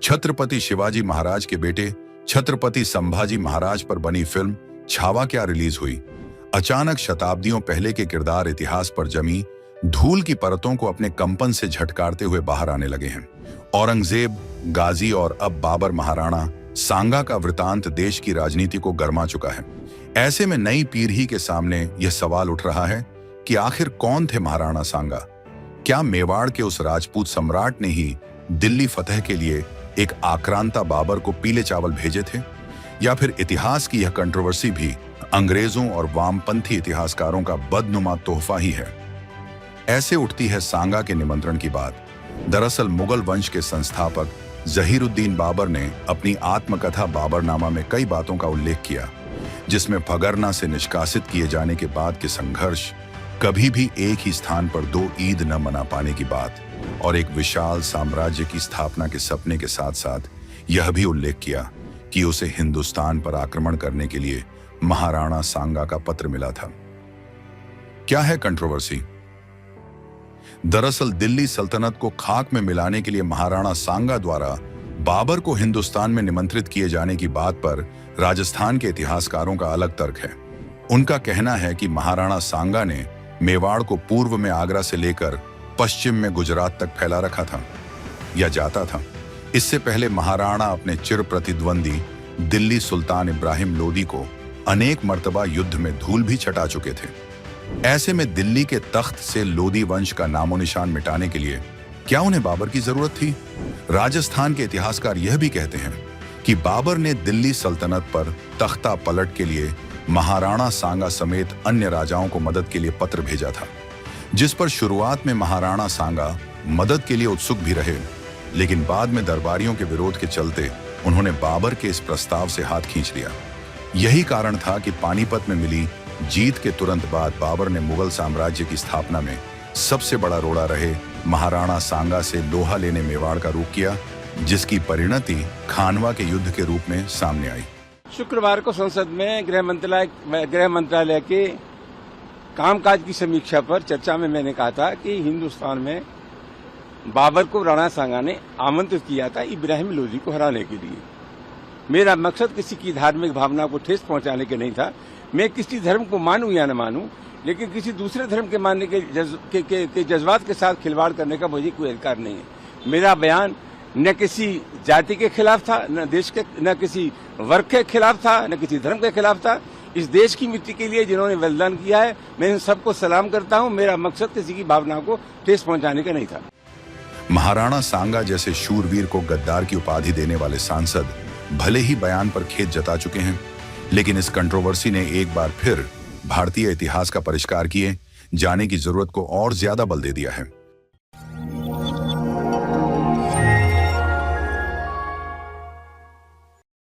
छत्रपति शिवाजी महाराज के बेटे छत्रपति संभाजी महाराज पर बनी फिल्म छावा क्या रिलीज हुई। अचानक शताब्दियों पहले के किरदार इतिहास पर जमी धूल की परतों को अपने कंपन से झटकारते हुए बाहर आने लगे हैं। औरंगजेब, गाजी और अब बाबर महाराणा सांगा का वृतांत देश की राजनीति को गरमा चुका है। ऐसे में नई पीढ़ी के सामने यह सवाल उठ रहा है कि आखिर कौन थे महाराणा सांगा? क्या मेवाड़ के उस राजपूत सम्राट ने ही दिल्ली फतह के लिए एक आक्रांता बाबर को पीले चावल भेजे थे, या फिर इतिहास की यह कंट्रोवर्सी भी अंग्रेजों और वामपंथी इतिहासकारों का बदनुमा तोहफा ही है? ऐसे उठती है सांगा के निमंत्रण की बात। दरअसल मुगल वंश के संस्थापक जहीरुद्दीन बाबर ने अपनी आत्मकथा बाबरनामा में कई बातों का उल्लेख किया, जिसमें फगरना से निष्कासित किए जाने के बाद के संघर्ष, कभी भी एक ही स्थान पर दो ईद न मना पाने की बात और एक विशाल साम्राज्य की स्थापना के सपने के साथ साथ यह भी उल्लेख किया कि उसे हिंदुस्तान पर आक्रमण करने के लिए महाराणा सांगा का पत्र मिला था। क्या है कंट्रोवर्सी? दरअसल दिल्ली सल्तनत को खाक में मिलाने के लिए महाराणा सांगा द्वारा बाबर को हिंदुस्तान में निमंत्रित किए जाने की बात पर राजस्थान के इतिहासकारों का अलग तर्क है। उनका कहना है कि महाराणा सांगा ने मेवाड़ को पूर्व में आगरा से लेकर पश्चिम में गुजरात तक फैला रखा था या जाता था। इससे पहले महाराणा अपने चिर प्रतिद्वंदी दिल्ली सुल्तान इब्राहिम लोदी को अनेक मर्तबा युद्ध में धूल भी चटा चुके थे। ऐसे में दिल्ली के तख्त से लोदी वंश का नामो निशान मिटाने के लिए क्या उन्हें बाबर की जरूरत थी? राजस्थान के इतिहासकार यह भी कहते हैं कि बाबर ने दिल्ली सल्तनत पर तख्ता पलट के लिए महाराणा सांगा समेत अन्य राजाओं को मदद के लिए पत्र भेजा था, जिस पर शुरुआत में महाराणा सांगा मदद के लिए उत्सुक भी रहे, लेकिन बाद में दरबारियों के विरोध के चलते उन्होंने बाबर के इस प्रस्ताव से हाथ खींच लिया। यही कारण था कि पानीपत में मिली जीत के तुरंत बाद बाबर ने मुगल साम्राज्य की स्थापना में सबसे बड़ा रोड़ा रहे महाराणा सांगा से लोहा लेने मेवाड़ का रुख किया, जिसकी परिणति खानवा के युद्ध के रूप में सामने आई। शुक्रवार को संसद में गृह मंत्रालय के कामकाज की समीक्षा पर चर्चा में मैंने कहा था कि हिंदुस्तान में बाबर को राणा सांगा ने आमंत्रित किया था इब्राहिम लोदी को हराने के लिए। मेरा मकसद किसी की धार्मिक भावना को ठेस पहुंचाने के नहीं था। मैं किसी धर्म को मानूं या न मानूं, लेकिन किसी दूसरे धर्म के मानने के जज्बात के साथ खिलवाड़ करने का मुझे कोई अधिकार नहीं है। मेरा बयान न किसी जाति के खिलाफ था, न देश के, न किसी वर्ग के खिलाफ था, न किसी धर्म के खिलाफ था। इस देश की मिट्टी के लिए जिन्होंने बलिदान किया है, मैं इन सबको सलाम करता हूं। मेरा मकसद किसी की भावना को ठेस पहुंचाने का नहीं था। महाराणा सांगा जैसे शूरवीर को गद्दार की उपाधि देने वाले सांसद भले ही बयान पर खेद जता चुके हैं, लेकिन इस कंट्रोवर्सी ने एक बार फिर भारतीय इतिहास का परिष्कार किए जाने की जरूरत को और ज्यादा बल दे दिया है।